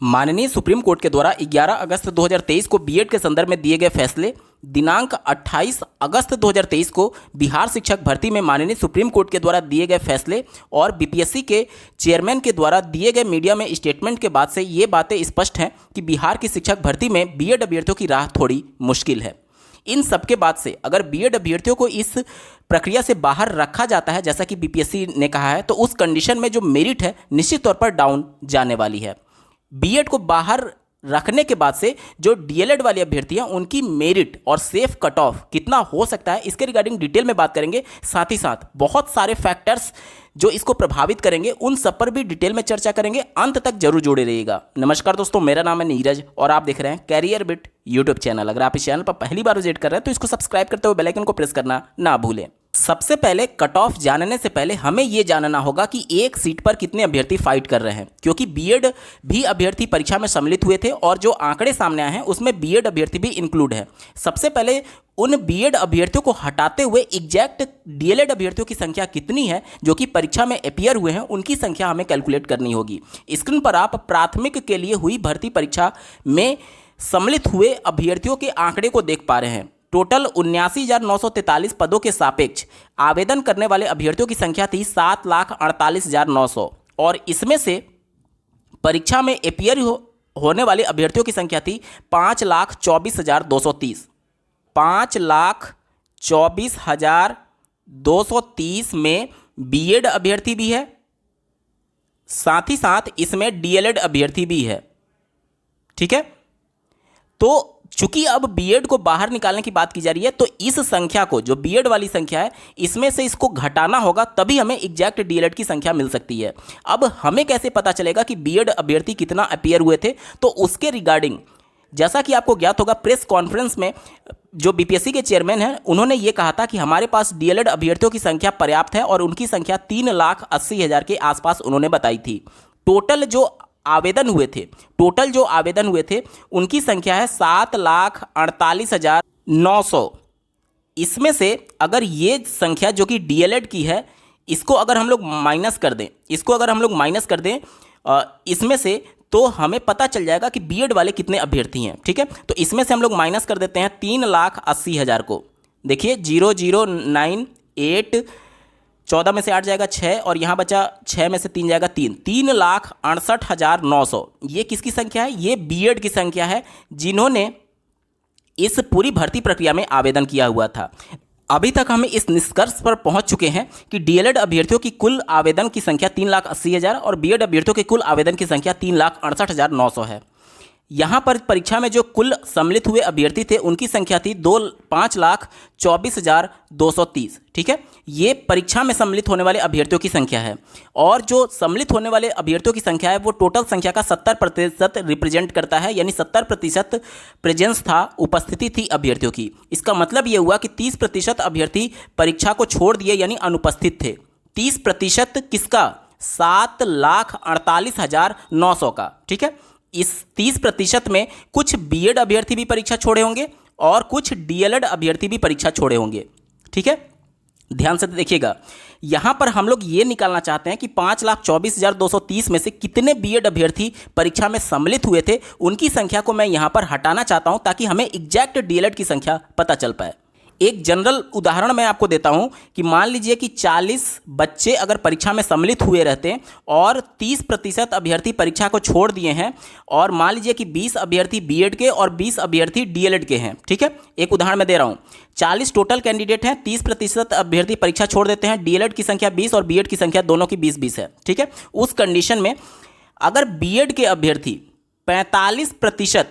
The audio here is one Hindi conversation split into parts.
माननीय सुप्रीम कोर्ट के द्वारा 11 अगस्त 2023 को बीएड के संदर्भ में दिए गए फैसले, दिनांक 28 अगस्त 2023 को बिहार शिक्षक भर्ती में माननीय सुप्रीम कोर्ट के द्वारा दिए गए फैसले और बीपीएससी के चेयरमैन के द्वारा दिए गए मीडिया में स्टेटमेंट के बाद से ये बातें स्पष्ट हैं कि बिहार की शिक्षक भर्ती में बीएड अभ्यर्थियों की राह थोड़ी मुश्किल है। इन सब के बाद से अगर बीएड अभ्यर्थियों को इस प्रक्रिया से बाहर रखा जाता है, जैसा कि बीपीएससी ने कहा है, तो उस कंडीशन में जो मेरिट है निश्चित तौर पर डाउन जाने वाली है। बीएड को बाहर रखने के बाद से जो डीएलएड वाले अभ्यर्थी हैं उनकी मेरिट और सेफ कट ऑफ कितना हो सकता है, इसके रिगार्डिंग डिटेल में बात करेंगे। साथ ही साथ बहुत सारे फैक्टर्स जो इसको प्रभावित करेंगे उन सब पर भी डिटेल में चर्चा करेंगे। अंत तक जरूर जुड़े रहिएगा। नमस्कार दोस्तों, मेरा नाम है नीरज और आप देख रहे हैं कैरियर बिट यूट्यूब चैनल। अगर आप इस चैनल पर पहली बार विजिट कर रहे हैं तो इसको सब्सक्राइब करते हुए बेल आइकन को प्रेस करना ना भूलें। सबसे पहले कट ऑफ जानने से पहले हमें यह जानना होगा कि एक सीट पर कितने अभ्यर्थी फाइट कर रहे हैं, क्योंकि बीएड भी अभ्यर्थी परीक्षा में सम्मिलित हुए थे और जो आंकड़े सामने आए हैं उसमें बीएड अभ्यर्थी भी इंक्लूड है। सबसे पहले उन बीएड अभ्यर्थियों को हटाते हुए एग्जैक्ट डीएलएड अभ्यर्थियों की संख्या कितनी है जो कि परीक्षा में अपीयर हुए हैं, उनकी संख्या हमें कैलकुलेट करनी होगी। स्क्रीन पर आप प्राथमिक के लिए हुई भर्ती परीक्षा में सम्मिलित हुए अभ्यर्थियों के आंकड़े को देख पा रहे हैं। टोटल 79,943 पदों के सापेक्ष आवेदन करने वाले अभ्यर्थियों की संख्या थी 7,48,900 और इसमें से परीक्षा में अपीयर होने वाले अभ्यर्थियों की संख्या थी 5,24,230। 5,24,230 में बीएड अभ्यर्थी भी है, साथ ही साथ इसमें डीएलएड अभ्यर्थी भी है। ठीक है, तो चूंकि अब बीएड को बाहर निकालने की बात की जा रही है, तो इस संख्या को, जो बीएड वाली संख्या है, इसमें से इसको घटाना होगा, तभी हमें एग्जैक्ट डीएलएड की संख्या मिल सकती है। अब हमें कैसे पता चलेगा कि बीएड अभ्यर्थी कितना अपीयर हुए थे? तो उसके रिगार्डिंग जैसा कि आपको ज्ञात होगा, प्रेस कॉन्फ्रेंस में जो बीपीएससी के चेयरमैन हैं उन्होंने ये कहा था कि हमारे पास डीएलएड अभ्यर्थियों की संख्या पर्याप्त है और उनकी संख्या 3,80,000 के आसपास उन्होंने बताई थी। टोटल जो आवेदन हुए थे उनकी संख्या है 7,48,900। इसमें से अगर ये संख्या जो कि डीएलएड की है, इसको अगर हम लोग माइनस कर दें इसमें से, तो हमें पता चल जाएगा कि बीएड वाले कितने अभ्यर्थी हैं। ठीक है, तो इसमें से हम लोग माइनस कर देते हैं 3,80,000 को। देखिए 0098, 14 में से 8 जाएगा 6 और यहाँ बचा 6 में से 3 जाएगा 3, 3,68,900। ये किसकी संख्या है? ये बीएड की संख्या है जिन्होंने इस पूरी भर्ती प्रक्रिया में आवेदन किया हुआ था। अभी तक हम इस निष्कर्ष पर पहुंच चुके हैं कि डीएलएड अभ्यर्थियों की कुल आवेदन की संख्या 3,80,000 और बीएड अभ्यर्थियों की कुल आवेदन की संख्या 3,68,900 है। यहाँ पर परीक्षा में जो कुल सम्मिलित हुए अभ्यर्थी थे उनकी संख्या थी 5,24,230। ठीक है, ये परीक्षा में सम्मिलित होने वाले अभ्यर्थियों की संख्या है और जो सम्मिलित होने वाले अभ्यर्थियों की संख्या है वो टोटल संख्या का 70% रिप्रेजेंट करता है, यानी 70% प्रेजेंस था, उपस्थिति थी अभ्यर्थियों की। इसका मतलब ये हुआ कि 30% अभ्यर्थी परीक्षा को छोड़ दिए, यानी अनुपस्थित थे। 30% किसका? 7,48,900 का। ठीक है, इस 30% में कुछ बीएड अभ्यर्थी भी परीक्षा छोड़े होंगे और कुछ डीएलएड अभ्यर्थी भी परीक्षा छोड़े होंगे। ठीक है, ध्यान से देखिएगा। यहां पर हम लोग ये निकालना चाहते हैं कि 5,24,230 में से कितने बीएड अभ्यर्थी परीक्षा में सम्मिलित हुए थे, उनकी संख्या को मैं यहां पर हटाना चाहता हूं ताकि हमें एग्जैक्ट डीएलएड की संख्या पता चल पाए। एक जनरल उदाहरण मैं आपको देता हूं कि मान लीजिए कि 40 बच्चे अगर परीक्षा में सम्मिलित हुए रहते हैं और 30% अभ्यर्थी परीक्षा को छोड़ दिए हैं और मान लीजिए कि 20 अभ्यर्थी बीएड के और 20 अभ्यर्थी डीएलएड के हैं। ठीक है, एक उदाहरण मैं दे रहा हूं। 40 टोटल कैंडिडेट हैं, 30% अभ्यर्थी परीक्षा छोड़ देते हैं, डीएलएड की संख्या 20 और बीएड की संख्या दोनों की 20-20 है। ठीक है, उस कंडीशन में अगर बीएड के अभ्यर्थी 45%,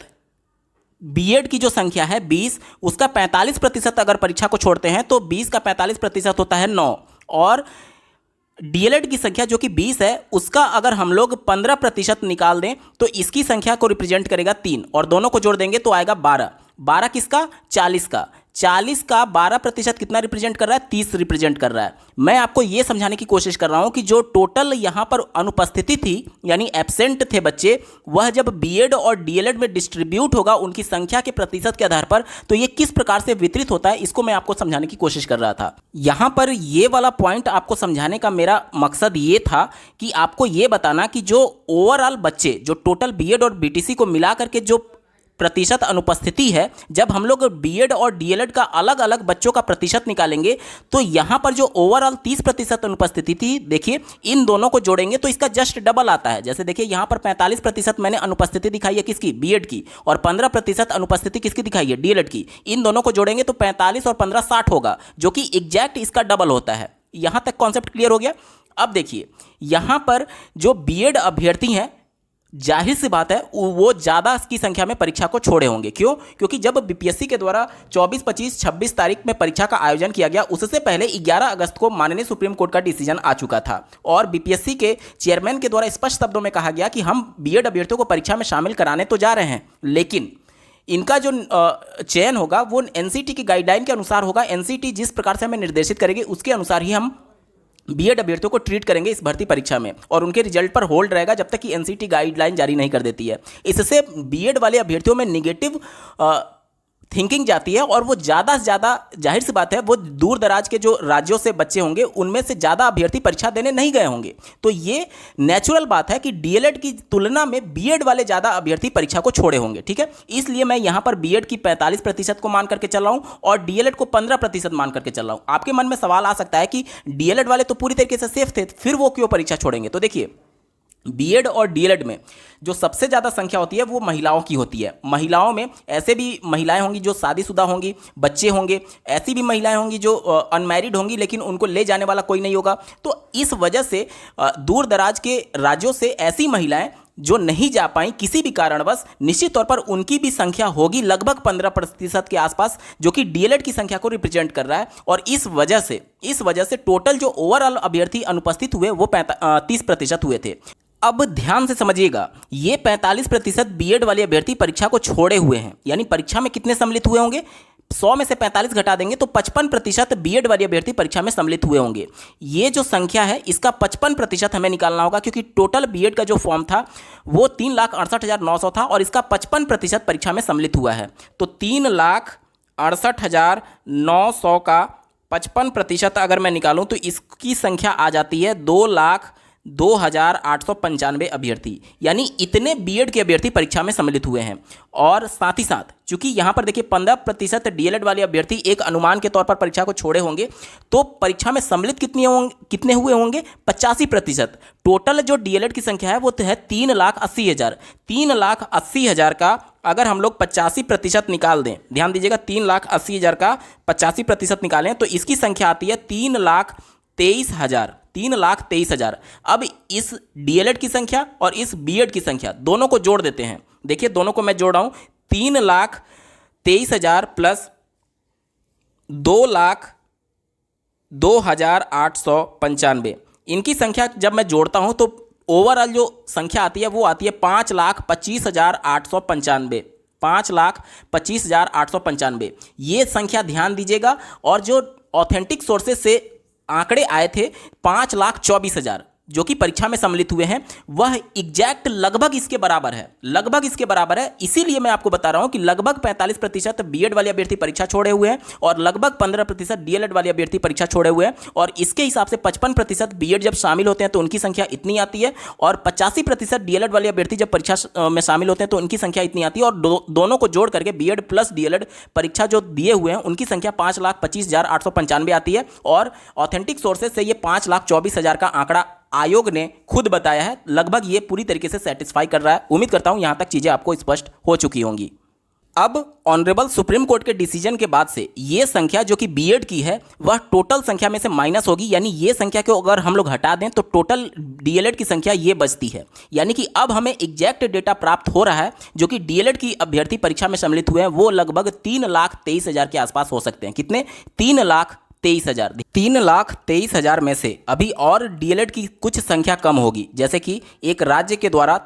बीएड की जो संख्या है 20, उसका 45% अगर परीक्षा को छोड़ते हैं तो 20 का 45% होता है 9 और डीएलएड की संख्या जो कि 20 है उसका अगर हम लोग 15% निकाल दें तो इसकी संख्या को रिप्रेजेंट करेगा 3 और दोनों को जोड़ देंगे तो आएगा 12। 12 किसका? 40 का। 40 का 12% कितना रिप्रेजेंट कर रहा है? 30 रिप्रेजेंट कर रहा है। मैं आपको यह समझाने की कोशिश कर रहा हूं कि जो टोटल यहां पर अनुपस्थिति थी यानी एब्सेंट थे बच्चे, वह जब बीएड और डीएलएड में डिस्ट्रीब्यूट होगा उनकी संख्या के प्रतिशत के आधार पर, तो यह किस प्रकार से वितरित होता है इसको मैं आपको समझाने की कोशिश कर रहा था। यहां पर यह वाला पॉइंट आपको समझाने का मेरा मकसद ये था कि आपको यह बताना कि जो ओवरऑल बच्चे जो टोटल बीएड और बीटीसी को मिलाकर के जो प्रतिशत अनुपस्थिति है, जब हम लोग बीएड और डीएलएड का अलग अलग बच्चों का प्रतिशत निकालेंगे तो यहां पर जो ओवरऑल 30% अनुपस्थिति थी, देखिए इन दोनों को जोड़ेंगे तो इसका जस्ट डबल आता है। जैसे देखिए यहां पर 45% मैंने अनुपस्थिति दिखाई है किसकी? बीएड की, और 15% अनुपस्थिति किसकी दिखाई है? डीएलएड की। इन दोनों को जोड़ेंगे तो 45 और 15 60 होगा, जो कि एग्जैक्ट इसका डबल होता है। यहां तक कॉन्सेप्ट क्लियर हो गया। अब देखिए यहां पर जो बीएड अभ्यर्थी हैं, जाहिर सी बात है वो ज़्यादा की संख्या में परीक्षा को छोड़े होंगे। क्यों? क्योंकि जब बीपीएससी के द्वारा 24, 25, 26 तारीख में परीक्षा का आयोजन किया गया, उससे पहले 11 अगस्त को माननीय सुप्रीम कोर्ट का डिसीजन आ चुका था और बीपीएससी के चेयरमैन के द्वारा स्पष्ट शब्दों में कहा गया कि हम बीएड अभ्यर्थियों को परीक्षा में शामिल कराने तो जा रहे हैं, लेकिन इनका जो चयन होगा वो एनसीटी की गाइडलाइन के अनुसार होगा। एनसीटी जिस प्रकार से हमें निर्देशित करेगी उसके अनुसार ही हम बीएड अभ्यर्थियों को ट्रीट करेंगे इस भर्ती परीक्षा में, और उनके रिजल्ट पर होल्ड रहेगा जब तक कि एनसीटी गाइडलाइन जारी नहीं कर देती है। इससे बीएड वाले अभ्यर्थियों में निगेटिव थिंकिंग जाती है और वो ज़्यादा से ज़्यादा, जाहिर सी बात है, वो दूर दराज के जो राज्यों से बच्चे होंगे उनमें से ज़्यादा अभ्यर्थी परीक्षा देने नहीं गए होंगे। तो ये नेचुरल बात है कि डीएलएड की तुलना में बीएड वाले ज़्यादा अभ्यर्थी परीक्षा को छोड़े होंगे। ठीक है, इसलिए मैं यहाँ पर बीएड की 45% को मान करके चल रहा हूँ और डीएलएड को 15% मान करके चल रहा हूँ। आपके मन में सवाल आ सकता है कि डीएलएड वाले तो पूरी तरीके से सेफ थे, फिर वो क्यों परीक्षा छोड़ेंगे? तो देखिए बीएड और डीएलएड में जो सबसे ज़्यादा संख्या होती है वो महिलाओं की होती है। महिलाओं में ऐसे भी महिलाएं होंगी जो शादीशुदा होंगी, बच्चे होंगे, ऐसी भी महिलाएं होंगी जो अनमैरिड होंगी लेकिन उनको ले जाने वाला कोई नहीं होगा। तो इस वजह से दूर दराज के राज्यों से ऐसी महिलाएं जो नहीं जा पाई किसी भी कारणवश, निश्चित तौर पर उनकी भी संख्या होगी लगभग 15% के आसपास, जो कि डीएलएड की संख्या को रिप्रेजेंट कर रहा है। और इस वजह से टोटल जो ओवरऑल अभ्यर्थी अनुपस्थित हुए वो 30% हुए थे। अब ध्यान से समझिएगा, ये 45% बीएड वाले अभ्यर्थी परीक्षा को छोड़े हुए हैं, यानी परीक्षा में कितने सम्मिलित हुए होंगे? 100 में से 45 घटा देंगे तो 55% बीएड वाले अभ्यर्थी परीक्षा में सम्मिलित हुए होंगे। ये जो संख्या है इसका 55% हमें निकालना होगा, क्योंकि टोटल बीएड का जो फॉर्म था वो 3,68,900 था और इसका 55% परीक्षा में सम्मिलित हुआ है। तो 3,68,900 का 55% अगर मैं निकालूं तो इसकी संख्या आ जाती है 2,02,895 अभ्यर्थी, यानी इतने बीएड के अभ्यर्थी परीक्षा में सम्मिलित हुए हैं। और साथ ही साथ चूंकि यहाँ पर देखिए 15% डीएलएड वाले अभ्यर्थी एक अनुमान के तौर पर परीक्षा को छोड़े होंगे, तो परीक्षा में सम्मिलित कितने हुए होंगे? 85%। टोटल जो डीएलएड की संख्या है वो है 3,80,000। 3,80,000 का अगर हम लोग 85% निकाल दें, ध्यान दीजिएगा, 3,80,000 का 85% निकालें तो इसकी संख्या आती है 3,23,000। 3,23,000। अब इस डीएलएड की संख्या और इस बीएड की संख्या दोनों को जोड़ देते हैं। देखिए दोनों को मैं जोड़ रहा हूं, 3,23,000 प्लस 2,02,895, इनकी संख्या जब मैं जोड़ता हूं तो ओवरऑल जो संख्या आती है वो आती है 5,25,895। 5,25,895 ये संख्या ध्यान दीजिएगा। और जो ऑथेंटिक सोर्सेज से आंकड़े आए थे 5,24,000 जो कि परीक्षा में सम्मिलित हुए हैं, वह एग्जैक्ट लगभग इसके बराबर है, लगभग इसके बराबर है। इसीलिए मैं आपको बता रहा हूं कि लगभग 45% बीएड वाले अभ्यर्थी परीक्षा छोड़े हुए हैं और लगभग 15% डीएलएड वाले अभ्यर्थी परीक्षा छोड़े हुए हैं। और इसके हिसाब से 55% बीएड जब शामिल होते हैं तो उनकी संख्या इतनी आती है, और 85% डीएलएड वाले अभ्यर्थी जब परीक्षा में शामिल होते हैं तो उनकी संख्या इतनी आती है। और दोनों को जोड़ करके बीएड प्लस डीएलएड परीक्षा जो दिए हुए हैं उनकी संख्या 5,25,895 आती है। और ऑथेंटिक सोर्सेज से ये 5,24,000 का आंकड़ा आयोग ने खुद बताया है। लगभग ये पूरी तरीके से सेटिस्फाई कर रहा है। उम्मीद करता हूं यहां तक चीजें आपको स्पष्ट हो चुकी होंगी। अब ऑनरेबल सुप्रीम कोर्ट के डिसीजन के बाद से ये संख्या जो कि बीएड की है वह टोटल संख्या में से माइनस होगी, यानी ये संख्या को अगर हम लोग हटा दें तो टोटल डीएलएड की संख्या ये बचती है। यानी कि अब हमें एग्जैक्ट डेटा प्राप्त हो रहा है जो कि डीएलएड की अभ्यर्थी परीक्षा में सम्मिलित हुए हैं वो लगभग 3,23,000 के आसपास हो सकते हैं। कितने? 3,23,000। 3,23,000 में से अभी और डीएलएड की कुछ संख्या कम होगी, जैसे कि एक राज्य के द्वारा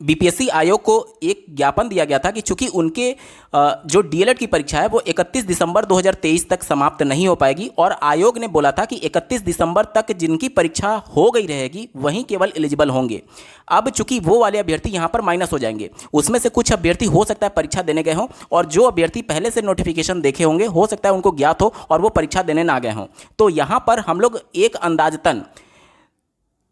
बीपीएससी आयोग को एक ज्ञापन दिया गया था कि चूंकि उनके जो डीएलएड की परीक्षा है वो 31 दिसंबर 2023 तक समाप्त नहीं हो पाएगी, और आयोग ने बोला था कि 31 दिसंबर तक जिनकी परीक्षा हो गई रहेगी वहीं केवल एलिजिबल होंगे। अब चूंकि वो वाले अभ्यर्थी यहाँ पर माइनस हो जाएंगे, उसमें से कुछ अभ्यर्थी हो सकता है परीक्षा देने गए हों, और जो अभ्यर्थी पहले से नोटिफिकेशन देखे होंगे हो सकता है उनको ज्ञात हो और वो परीक्षा देने ना गए हों। तो यहाँ पर हम लोग एक अंदाजतन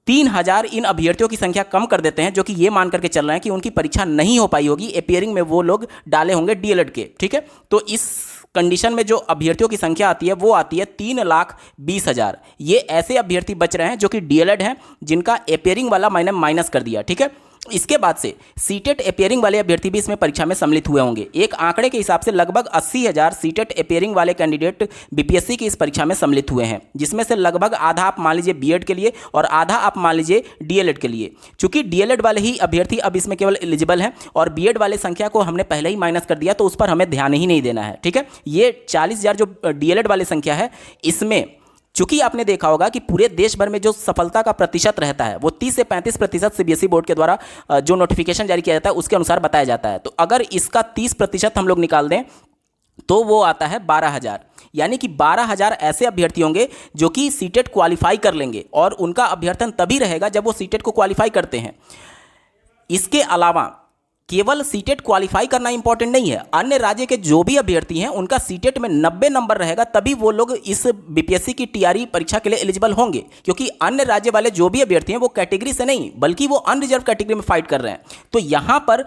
3000 इन अभ्यर्थियों की संख्या कम कर देते हैं, जो कि ये मान करके चल रहे हैं कि उनकी परीक्षा नहीं हो पाई होगी, अपियरिंग में वो लोग डाले होंगे डीएलएड के। ठीक है, तो इस कंडीशन में जो अभ्यर्थियों की संख्या आती है वो आती है 3,20,000। ये ऐसे अभ्यर्थी बच रहे हैं जो कि डीएलएड हैं, जिनका अपियरिंग वाला मैंने माइनस कर दिया। ठीक है, इसके बाद से सीटेट अपियरिंग वाले अभ्यर्थी भी इसमें परीक्षा में सम्मिलित हुए होंगे। एक आंकड़े के हिसाब से लगभग 80,000 सीटेट अपियरिंग वाले कैंडिडेट बीपीएससी की इस परीक्षा में सम्मिलित हुए हैं, जिसमें से लगभग आधा आप मान लीजिए बीएड के लिए और आधा आप मान लीजिए डीएलएड के लिए। चूंकि डीएलएड वाले ही अभ्यर्थी अब इसमें केवल एलिजिबल हैं और बीएड वाले संख्या को हमने पहले ही माइनस कर दिया, तो उस पर हमें ध्यान ही नहीं देना है। ठीक है, ये 40,000 जो डीएलएड वाले संख्या है, इसमें चूंकि आपने देखा होगा कि पूरे देश भर में जो सफलता का प्रतिशत रहता है वो 30 से 35% सीबीएसई बोर्ड के द्वारा जो नोटिफिकेशन जारी किया जाता है उसके अनुसार बताया जाता है। तो अगर इसका 30% हम लोग निकाल दें तो वो आता है 12,000, यानी कि 12,000 ऐसे अभ्यर्थी होंगे जो कि सीटेट क्वालिफाई कर लेंगे, और उनका अभ्यर्थन तभी रहेगा जब वो सीटेट को क्वालिफाई करते हैं। इसके अलावा केवल सीटेट क्वालिफाई करना इंपॉर्टेंट नहीं है, अन्य राज्य के जो भी अभ्यर्थी हैं उनका सीटेट में 90 नंबर रहेगा, तभी वो लोग इस बीपीएससी की टीआरई परीक्षा के लिए एलिजिबल होंगे। क्योंकि अन्य राज्य वाले जो भी अभ्यर्थी हैं वो कैटेगरी से नहीं बल्कि वो अनरिजर्व कैटेगरी में फाइट कर रहे हैं। तो यहाँ पर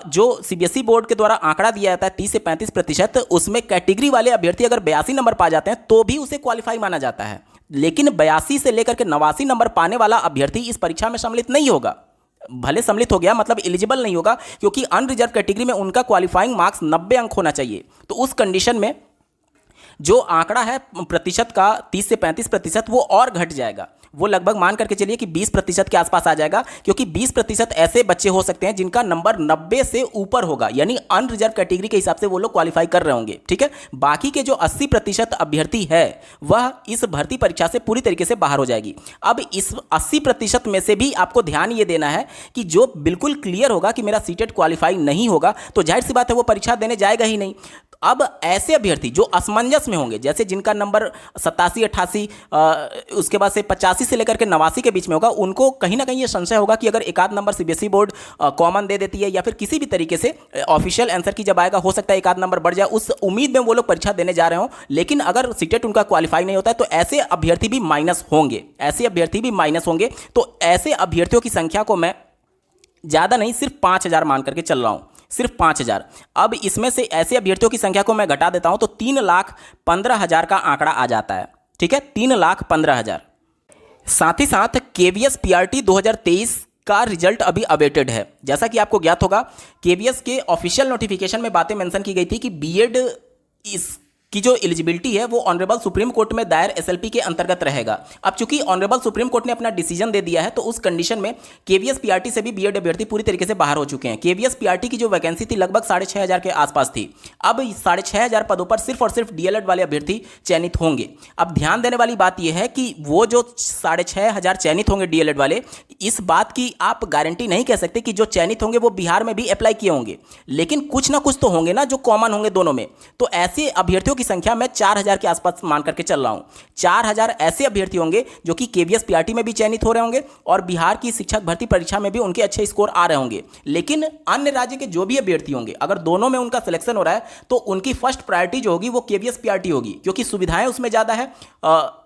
जो सीबीएसई बोर्ड के द्वारा आंकड़ा दिया जाता है 30 से 35%, उसमें कैटेगरी वाले अभ्यर्थी अगर 82 नंबर पा जाते हैं तो भी उसे क्वालिफाई माना जाता है, लेकिन 82 से लेकर के 89 नंबर पाने वाला अभ्यर्थी इस परीक्षा में सम्मिलित नहीं होगा। भले सम्मिलित हो गया मतलब एलिजिबल नहीं होगा, क्योंकि अनरिजर्व कैटेगरी में उनका क्वालिफाइंग मार्क्स 90 अंक होना चाहिए। तो उस कंडीशन में जो आंकड़ा है प्रतिशत का 30 से 35%, वो और घट जाएगा। वो लगभग मान करके चलिए कि 20% के आसपास आ जाएगा, क्योंकि 20% ऐसे बच्चे हो सकते हैं जिनका नंबर 90 से ऊपर होगा, यानी अनरिजर्व कैटेगरी के हिसाब से वो लोग क्वालिफाई कर रहे होंगे। ठीक है, बाकी के जो 80% अभ्यर्थी है वह इस भर्ती परीक्षा से पूरी तरीके से बाहर हो जाएगी। अब इस 80% में से भी आपको ध्यान ये देना है कि जो बिल्कुल क्लियर होगा कि मेरा सीटेट क्वालिफाई नहीं होगा, तो जाहिर सी बात है वो परीक्षा देने जाएगा ही नहीं। अब ऐसे अभ्यर्थी जो असमंजस में होंगे, जैसे जिनका नंबर 87, 88, उसके बाद से 85 से लेकर के 89 के बीच में होगा, उनको कहीं ना कहीं ये संशय होगा कि अगर एक आध नंबर सीबीएसई बोर्ड कॉमन दे देती है या फिर किसी भी तरीके से ऑफिशियल आंसर की जब आएगा हो सकता है एक आध नंबर बढ़ जाए, उस उम्मीद में वो लोग परीक्षा देने जा रहे हो। लेकिन अगर सीटेट उनका क्वालिफाई नहीं होता है तो ऐसे अभ्यर्थी भी माइनस होंगे, ऐसे अभ्यर्थी भी माइनस होंगे। तो ऐसे अभ्यर्थियों की संख्या को मैं ज़्यादा नहीं सिर्फ 5,000 मान करके चल रहा हूँ, सिर्फ 5,000। अब इसमें से ऐसे अभ्यर्थियों की संख्या को मैं घटा देता हूं तो 3,15,000 का आंकड़ा आ जाता है। ठीक है, 3,15,000। साथ ही साथ केवीएस पीआरटी 2023 का रिजल्ट अभी अवेटेड है। जैसा कि आपको ज्ञात होगा, केवीएस के ऑफिशियल नोटिफिकेशन में बातें मेंशन की गई थी कि बीएड इस की जो एलिजिबिलिटी है वो ऑनरेबल सुप्रीम कोर्ट में दायर एसएलपी के अंतर्गत रहेगा। अब चूंकि ऑनरेबल सुप्रीम कोर्ट ने अपना डिसीजन दे दिया है, तो उस कंडीशन में केवीएस पीआरटी से भी बीएड अभ्यर्थी पूरी तरीके से बाहर हो चुके हैं। केवीएस पीआरटी की जो वैकेंसी थी लगभग 6,500 के आसपास थी। अब 6,500 पदों पर सिर्फ और सिर्फ डीएलएड वाले अभ्यर्थी चयनित होंगे। अब ध्यान देने वाली बात यह है कि वो जो 6,500 चयनित होंगे डीएलएड वाले, इस बात की आप गारंटी नहीं कह सकते कि जो चयनित होंगे वो बिहार में भी अप्लाई किए होंगे, लेकिन कुछ ना कुछ तो होंगे ना जो कॉमन होंगे दोनों में। तो ऐसे अभ्यर्थियों की संख्या मैं 4,000 के आसपास मान करके चल रहा हूं। 4,000 ऐसे अभ्यर्थी होंगे जो कि केवीएस पीआरटी में भी चयनित हो रहे होंगे और बिहार की शिक्षक भर्ती परीक्षा में भी उनके अच्छे स्कोर आ रहे होंगे। लेकिन अन्य राज्य के जो भी अभ्यर्थी होंगे, अगर दोनों में उनका सिलेक्शन हो रहा है तो उनकी फर्स्ट प्रायोरिटी जो होगी वो केवीएस पीआरटी होगी, क्योंकि सुविधाएं उसमें ज़्यादा है,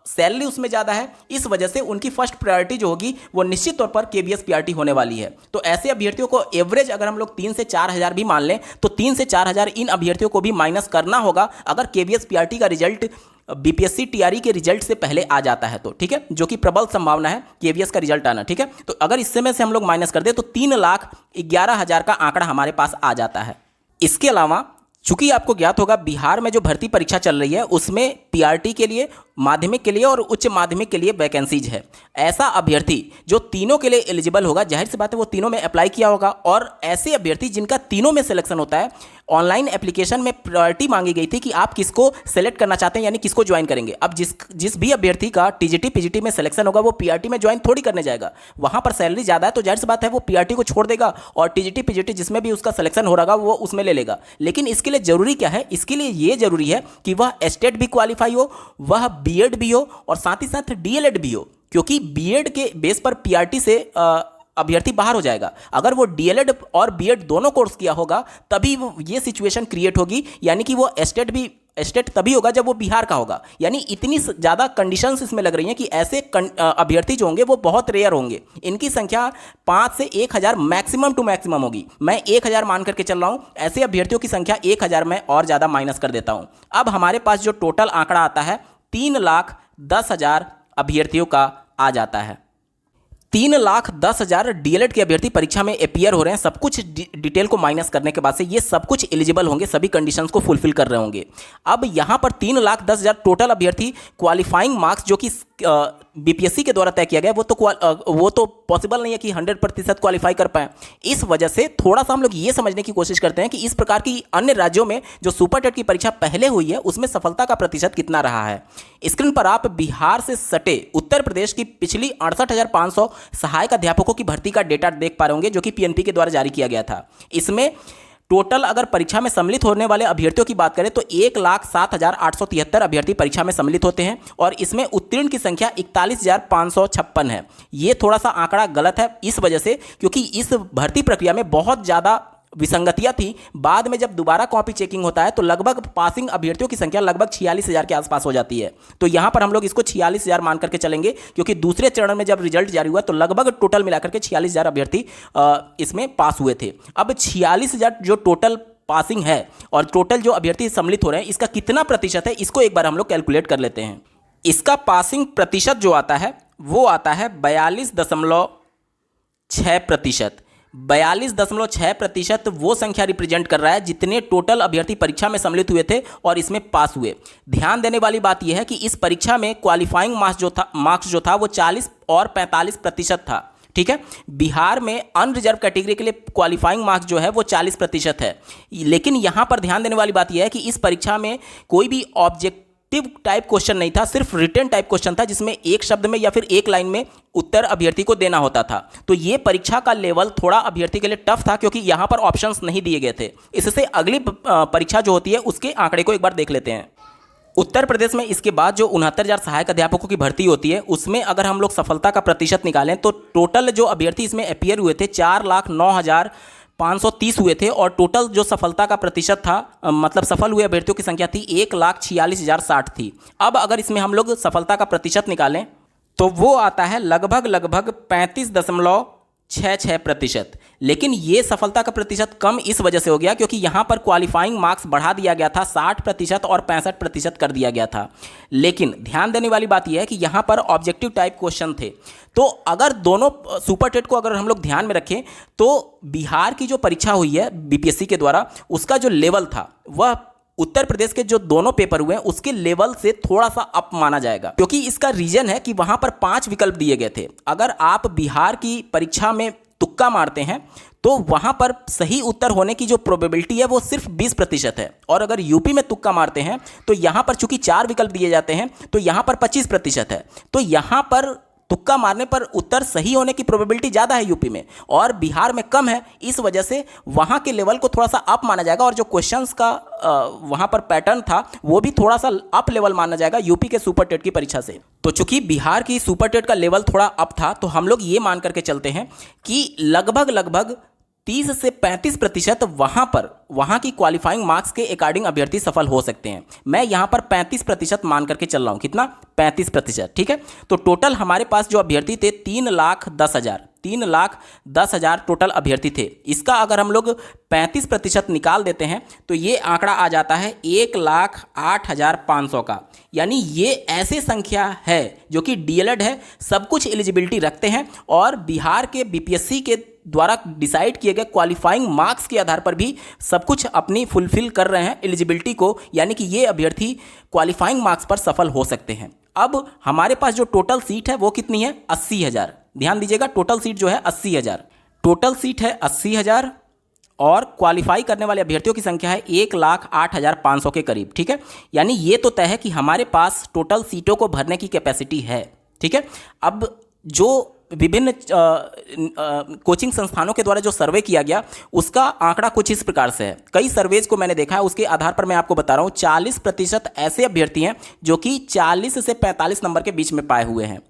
सैलरी उसमें ज़्यादा है। इस वजह से उनकी फर्स्ट प्रायोरिटी जो होगी वो निश्चित तौर पर केवीएस पीआरटी होने वाली है। तो ऐसे अभ्यर्थियों को एवरेज अगर हम लोग 3 से 4,000 भी मान लें तो 3 से 4,000 इन अभ्यर्थियों को भी माइनस करना होगा अगर केवीएस पीआरटी का रिजल्ट बीपीएससी टीआरई के रिजल्ट से पहले आ जाता है तो। ठीक है, जो कि प्रबल संभावना है केवीएस का रिजल्ट आना। ठीक है, तो अगर इससे में से हम लोग माइनस कर दे तो 3,11,000 का आंकड़ा हमारे पास आ जाता है। इसके अलावा चूंकि आपको ज्ञात होगा बिहार में जो भर्ती परीक्षा चल रही है उसमें पीआरटी के लिए माध्यमिक के लिए और उच्च माध्यमिक के लिए वैकेंसीज है। ऐसा अभ्यर्थी जो तीनों के लिए एलिजिबल होगा, जाहिर सी बात है वो तीनों में अप्लाई किया होगा, और ऐसे अभ्यर्थी जिनका तीनों में सिलेक्शन होता है, ऑनलाइन एप्लीकेशन में प्रायोरिटी मांगी गई थी कि आप किसको सेलेक्ट करना चाहते हैं, यानी किसको ज्वाइन करेंगे। अब जिस भी अभ्यर्थी का टीजीटी पीजीटी में सिलेक्शन होगा वो पीआरटी में ज्वाइन थोड़ी करने जाएगा, वहां पर सैलरी ज़्यादा है तो जाहिर सी बात है वो पीआरटी को छोड़ देगा और टीजीटी पीजीटी जिसमें भी उसका सिलेक्शन हो रहा वो उसमें ले लेगा। लेकिन इसके लिए जरूरी क्या है, इसके लिए ये जरूरी है कि वह एस्टेट भी क्वालिफाई हो, वह बीएड भी हो और साथ ही साथ डीएलएड भी हो, क्योंकि बीएड के बेस पर पीआरटी से अभ्यर्थी बाहर हो जाएगा। अगर वो डीएलएड और बीएड दोनों कोर्स किया होगा तभी ये सिचुएशन क्रिएट होगी, यानी कि वो एस्टेट तभी होगा जब वो बिहार का होगा। यानी इतनी ज़्यादा कंडीशंस इसमें लग रही हैं कि ऐसे अभ्यर्थी जो होंगे वो बहुत रेयर होंगे। इनकी संख्या 5 से 1000 मैक्सिमम टू मैक्सिमम होगी। मैं 1000 मान करके चल रहा हूँ, ऐसे अभ्यर्थियों की संख्या 1000 में और ज़्यादा माइनस कर देता हूँ। अब हमारे पास जो टोटल आंकड़ा आता है 3,10,000 अभ्यर्थियों का आ जाता है। 3,10,000 डीएलएड के अभ्यर्थी परीक्षा में अपीयर हो रहे हैं। सब कुछ डिटेल को माइनस करने के बाद से ये सब कुछ एलिजिबल होंगे, सभी कंडीशंस को फुलफिल कर रहे होंगे। अब यहाँ पर 3,10,000 टोटल अभ्यर्थी क्वालिफाइंग मार्क्स जो कि बीपीएससी के द्वारा तय किया गया वो तो पॉसिबल नहीं है कि 100% क्वालिफाई कर पाए। इस वजह से थोड़ा सा हम लोग ये समझने की कोशिश करते हैं कि इस प्रकार की अन्य राज्यों में जो सुपर टेट की परीक्षा पहले हुई है उसमें सफलता का प्रतिशत कितना रहा है। स्क्रीन पर आप बिहार से सटे उत्तर प्रदेश की पिछली 68,500 सहायक अध्यापकों की भर्ती का डेटा देख पा रहे होंगे, जो कि पीएनपी के द्वारा जारी किया गया था। इसमें टोटल अगर परीक्षा में सम्मिलित होने वाले अभ्यर्थियों की बात करें तो 1,07,873 अभ्यर्थी परीक्षा में सम्मिलित होते हैं और इसमें उत्तीर्ण की संख्या 41,556 है। ये थोड़ा सा आंकड़ा गलत है इस वजह से क्योंकि इस भर्ती प्रक्रिया में बहुत ज़्यादा विसंगतियां थी। बाद में जब दोबारा कॉपी चेकिंग होता है तो लगभग पासिंग अभ्यर्थियों की संख्या लगभग 46,000 के आसपास हो जाती है। तो यहां पर हम लोग इसको 46,000 मान करके चलेंगे, क्योंकि दूसरे चरण में जब रिजल्ट जारी हुआ तो लगभग टोटल मिलाकर के 46,000 अभ्यर्थी इसमें पास हुए थे। अब 46,000 जो टोटल पासिंग है और टोटल जो अभ्यर्थी सम्मिलित हो रहे हैं इसका कितना प्रतिशत है, इसको एक बार हम लोग कैलकुलेट कर लेते हैं। इसका पासिंग प्रतिशत जो आता है वो आता है 42.6%। 42.6% वो संख्या रिप्रेजेंट कर रहा है जितने टोटल अभ्यर्थी परीक्षा में सम्मिलित हुए थे और इसमें पास हुए। ध्यान देने वाली बात यह है कि इस परीक्षा में क्वालिफाइंग मार्क्स जो था वो 40 और 45% था। ठीक है, बिहार में अनरिजर्व कैटेगरी के लिए क्वालिफाइंग मार्क्स जो है वो 40% है। लेकिन यहां पर ध्यान देने वाली बात यह है कि इस परीक्षा में कोई भी ऑब्जेक्टिव टाइप क्वेश्चन नहीं था, सिर्फ रिटन टाइप क्वेश्चन था जिसमें एक शब्द में या फिर एक लाइन में उत्तर अभ्यर्थी को देना होता था। तो ये परीक्षा का लेवल थोड़ा अभ्यर्थी के लिए टफ था क्योंकि यहां पर ऑप्शंस नहीं दिए गए थे। इससे अगली परीक्षा जो होती है उसके आंकड़े को एक बार देख लेते हैं। उत्तर प्रदेश में इसके बाद जो 69,000 सहायक अध्यापकों की भर्ती होती है उसमें अगर हम लोग सफलता का प्रतिशत निकालें तो टोटल जो अभ्यर्थी इसमें अपीयर हुए थे 4,09,530 हुए थे और टोटल जो सफलता का प्रतिशत था मतलब सफल हुए अभ्यर्थियों की संख्या थी 1,46,060 थी। अब अगर इसमें हम लोग सफलता का प्रतिशत निकालें तो वो आता है लगभग 35.66%। लेकिन ये सफलता का प्रतिशत कम इस वजह से हो गया क्योंकि यहाँ पर क्वालिफाइंग मार्क्स बढ़ा दिया गया था 60% और 65% कर दिया गया था। लेकिन ध्यान देने वाली बात यह है कि यहाँ पर ऑब्जेक्टिव टाइप क्वेश्चन थे। तो अगर दोनों सुपर टेट को अगर हम लोग ध्यान में रखें तो बिहार की जो परीक्षा हुई है बीपीएससी के द्वारा उसका जो लेवल था वह उत्तर प्रदेश के जो दोनों पेपर हुए हैं उसके लेवल से थोड़ा सा अप माना जाएगा, क्योंकि इसका रीजन है कि वहां पर 5 विकल्प दिए गए थे। अगर आप बिहार की परीक्षा में तुक्का मारते हैं तो वहां पर सही उत्तर होने की जो प्रोबेबिलिटी है वो सिर्फ 20% है, और अगर यूपी में तुक्का मारते हैं तो यहां पर चूंकि 4 विकल्प दिए जाते हैं तो यहां पर 25% है। तो यहां पर तुक्का मारने पर उत्तर सही होने की प्रोबेबिलिटी ज़्यादा है यूपी में और बिहार में कम है। इस वजह से वहाँ के लेवल को थोड़ा सा अप माना जाएगा और जो क्वेश्चंस का वहाँ पर पैटर्न था वो भी थोड़ा सा अप लेवल माना जाएगा यूपी के सुपर टेट की परीक्षा से। तो चूंकि बिहार की सुपर टेट का लेवल थोड़ा अप था तो हम लोग ये मान करके चलते हैं कि लगभग 30 से 35% वहाँ की क्वालिफाइंग मार्क्स के अकॉर्डिंग अभ्यर्थी सफल हो सकते हैं। मैं यहाँ पर 35% मान करके चल रहा हूँ। कितना? 35%। ठीक है, तो टोटल हमारे पास जो अभ्यर्थी थे 3,10,000 टोटल अभ्यर्थी थे। इसका अगर हम लोग 35% निकाल देते हैं तो ये आंकड़ा आ जाता है 1,08,500 का। यानी ये ऐसे संख्या है जो कि डीएलएड है, सब कुछ एलिजिबिलिटी रखते हैं और बिहार के बीपीएससी के द्वारा डिसाइड किए गए क्वालिफाइंग मार्क्स के आधार पर भी सब कुछ अपनी फुलफिल कर रहे हैं एलिजिबिलिटी को, यानी कि ये अभ्यर्थी क्वालिफाइंग मार्क्स पर सफल हो सकते हैं। अब हमारे पास जो टोटल सीट है वो कितनी है? 80,000। ध्यान दीजिएगा, टोटल सीट जो है 80,000, टोटल सीट है 80,000 और क्वालिफाई करने वाले अभ्यर्थियों की संख्या है 1,08,500 के करीब। ठीक है, यानी ये तो तय है कि हमारे पास टोटल सीटों को भरने की कैपेसिटी है। ठीक है, अब जो विभिन्न कोचिंग संस्थानों के द्वारा जो सर्वे किया गया उसका आंकड़ा कुछ इस प्रकार से है। कई सर्वेज को मैंने देखा है, उसके आधार पर मैं आपको बता रहा हूँ। 40% ऐसे अभ्यर्थी हैं जो कि 40 से 45 नंबर के बीच में पाए हुए हैं।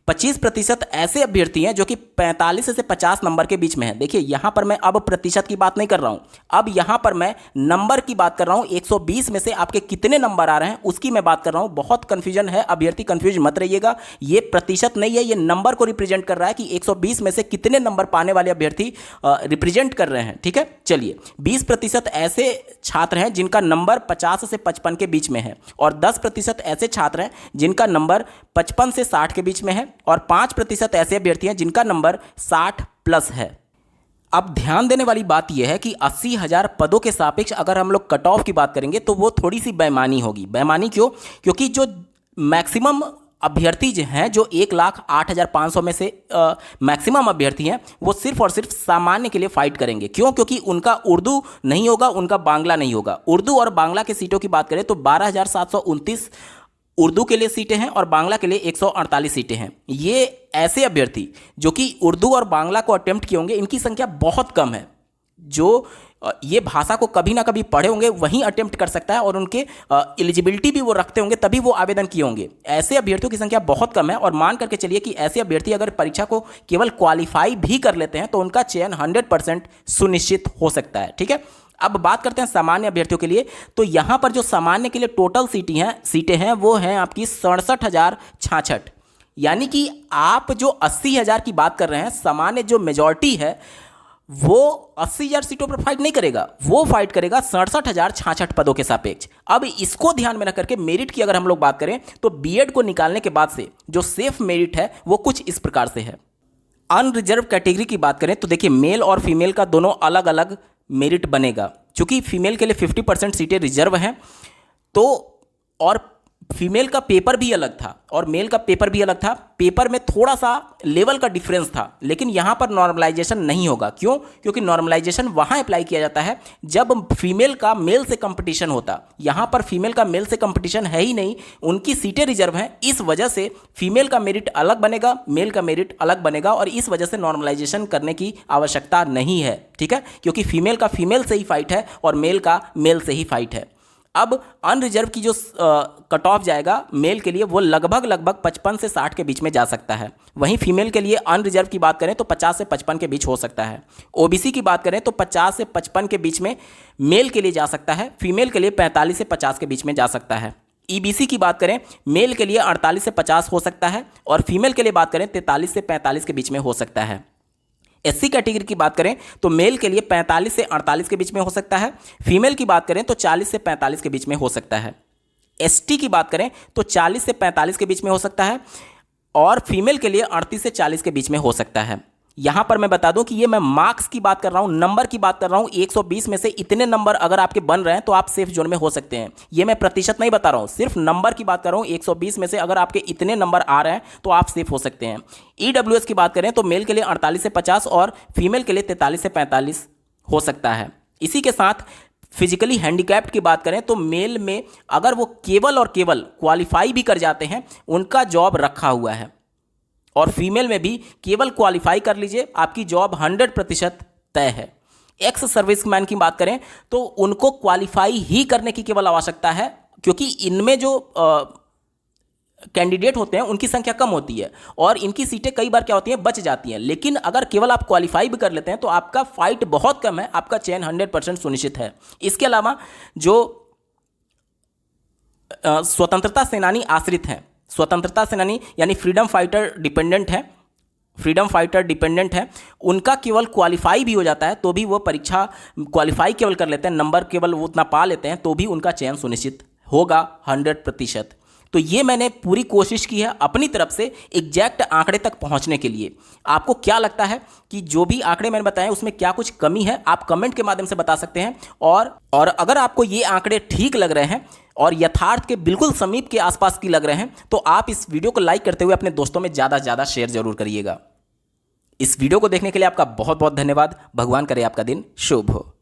25% ऐसे अभ्यर्थी हैं जो कि 45 से 50 नंबर के बीच में है। देखिए यहां पर मैं अब प्रतिशत की बात नहीं कर रहा हूं, अब यहां पर मैं नंबर की बात कर रहा हूं। 120 में से आपके कितने नंबर आ रहे हैं उसकी मैं बात कर रहा हूं। बहुत कंफ्यूजन है, अभ्यर्थी कंफ्यूज मत रहिएगा। ये प्रतिशत नहीं है, ये नंबर को रिप्रेजेंट कर रहा है कि 120 में से कितने नंबर पाने वाले अभ्यर्थी रिप्रेजेंट कर रहे हैं। ठीक है, चलिए 20% ऐसे छात्र हैं जिनका नंबर 50 से 55 के बीच में है, और 10% ऐसे छात्र हैं जिनका नंबर 55 से 60 के बीच में है, और 5% ऐसे अभ्यर्थी हैं जिनका नंबर 60 प्लस है। अब ध्यान देने वाली बात यह है कि 80,000 पदों के सापेक्ष अगर हम लोग कट ऑफ की बात करेंगे तो वो थोड़ी सी बेईमानी होगी। बेईमानी क्यों? क्योंकि जो मैक्सिमम अभ्यर्थी जो हैं, जो 1,08,500 में से मैक्सिमम अभ्यर्थी हैं, वो सिर्फ और सिर्फ सामान्य के लिए फाइट करेंगे। क्यों? क्योंकि उनका उर्दू नहीं होगा, उनका बांग्ला नहीं होगा। उर्दू और बांग्ला के सीटों की बात करें तो 12,729 उर्दू के लिए सीटें हैं और बांग्ला के लिए 148 सीटें हैं। ये ऐसे अभ्यर्थी जो कि उर्दू और बांग्ला को अटेम्प्ट किए होंगे, इनकी संख्या बहुत कम है। जो ये भाषा को कभी ना कभी पढ़े होंगे वहीं अटेम्प्ट कर सकता है, और उनके एलिजिबिलिटी भी वो रखते होंगे तभी वो आवेदन किए होंगे। ऐसे अभ्यर्थियों की संख्या बहुत कम है, और मान करके चलिए कि ऐसे अभ्यर्थी अगर परीक्षा को केवल क्वालिफाई भी कर लेते हैं तो उनका चयन 100% सुनिश्चित हो सकता है। ठीक है, अब बात करते हैं सामान्य अभ्यर्थियों के लिए। तो यहां पर जो सामान्य के लिए टोटल सीटें हैं वो हैं आपकी 67,066। यानी कि आप जो 80,000 की बात कर रहे हैं, सामान्य जो मेजॉरिटी है वो 80,000 सीटों पर फाइट नहीं करेगा, वो फाइट करेगा 67,066 पदों के सापेक्ष। अब इसको ध्यान में रख करके मेरिट की अगर हम लोग बात करें तो बीएड को निकालने के बाद से जो सेफ मेरिट है वो कुछ इस प्रकार से है। अनरिजर्व कैटेगरी की बात करें तो देखिए मेल और फीमेल का दोनों अलग अलग मेरिट बनेगा। चूंकि फीमेल के लिए 50% सीटें रिजर्व हैं, तो और फीमेल का पेपर भी अलग था और मेल का पेपर भी अलग था। पेपर में थोड़ा सा लेवल का डिफरेंस था, लेकिन यहां पर नॉर्मलाइजेशन नहीं होगा। क्यों? क्योंकि नॉर्मलाइजेशन वहां अप्लाई किया जाता है जब फीमेल का मेल से कंपटीशन होता। यहां पर फीमेल का मेल से कंपटीशन है ही नहीं, उनकी सीटें रिजर्व हैं। इस वजह से फीमेल का मेरिट अलग बनेगा, मेल का मेरिट अलग बनेगा, और इस वजह से नॉर्मलाइजेशन करने की आवश्यकता नहीं है। ठीक है, क्योंकि फीमेल का फीमेल से ही फाइट है और मेल का मेल से ही फाइट है। अब अनरिजर्व की जो कट ऑफ जाएगा मेल के लिए वो लगभग 55 से 60 के बीच में जा सकता है। वहीं फीमेल के लिए अनरिजर्व की बात करें तो 50 से 55 के बीच हो सकता है। ओबीसी की बात करें तो 50 से 55 के बीच में मेल के लिए जा सकता है, फीमेल के लिए 45 से 50 के बीच में जा सकता है। ईबीसी की बात करें, मेल के लिए 48 से 50 हो सकता है, और फीमेल के लिए बात करें 43 से 45 के बीच में हो सकता है। एससी कैटेगरी की बात करें तो मेल के लिए 45 से 48 के बीच में हो सकता है, फीमेल की बात करें तो 40 से 45 के बीच में हो सकता है। एसटी की बात करें तो 40 से 45 के बीच में हो सकता है, और फीमेल के लिए 38 से 40 के बीच में हो सकता है। यहां पर मैं बता दूं कि ये मैं मार्क्स की बात कर रहा हूं, नंबर की बात कर रहा हूं। 120 में से इतने नंबर अगर आपके बन रहे हैं तो आप सेफ जोन में हो सकते हैं। ये मैं प्रतिशत नहीं बता रहा हूं, सिर्फ नंबर की बात कर रहा हूं। 120 में से अगर आपके इतने नंबर आ रहे हैं तो आप सेफ हो सकते हैं। ईडब्ल्यूएस की बात करें तो मेल के लिए 48 से 50 और फीमेल के लिए 43 से 45 हो सकता है। इसी के साथ फिजिकली हैंडीकैप्ड की बात करें तो मेल में अगर वो केवल और केवल क्वालिफाई भी कर जाते हैं उनका जॉब रखा हुआ है, और फीमेल में भी केवल क्वालिफाई कर लीजिए आपकी जॉब 100% तय है। एक्स सर्विसमैन की बात करें तो उनको क्वालिफाई ही करने की केवल आवश्यकता है, क्योंकि इनमें जो कैंडिडेट होते हैं उनकी संख्या कम होती है और इनकी सीटें कई बार क्या होती हैं, बच जाती हैं। लेकिन अगर केवल आप क्वालिफाई भी कर लेते हैं तो आपका फाइट बहुत कम है, आपका चयन 100% सुनिश्चित है। इसके अलावा जो स्वतंत्रता सेनानी आश्रित हैं, स्वतंत्रता सेनानी यानी फ्रीडम फाइटर डिपेंडेंट है, उनका केवल क्वालिफाई भी हो जाता है तो भी वो परीक्षा क्वालिफाई केवल कर लेते हैं, नंबर केवल वो उतना पा लेते हैं तो भी उनका चयन सुनिश्चित होगा 100%। तो ये मैंने पूरी कोशिश की है अपनी तरफ से एग्जैक्ट आंकड़े तक पहुंचने के लिए। आपको क्या लगता है कि जो भी आंकड़े मैंने बताए उसमें क्या कुछ कमी है, आप कमेंट के माध्यम से बता सकते हैं। और अगर आपको ये आंकड़े ठीक लग रहे हैं, और यथार्थ के बिल्कुल समीप के आसपास की लग रहे हैं तो आप इस वीडियो को लाइक करते हुए अपने दोस्तों में ज़्यादा से ज़्यादा शेयर जरूर करिएगा। इस वीडियो को देखने के लिए आपका बहुत बहुत धन्यवाद। भगवान करे आपका दिन शुभ हो।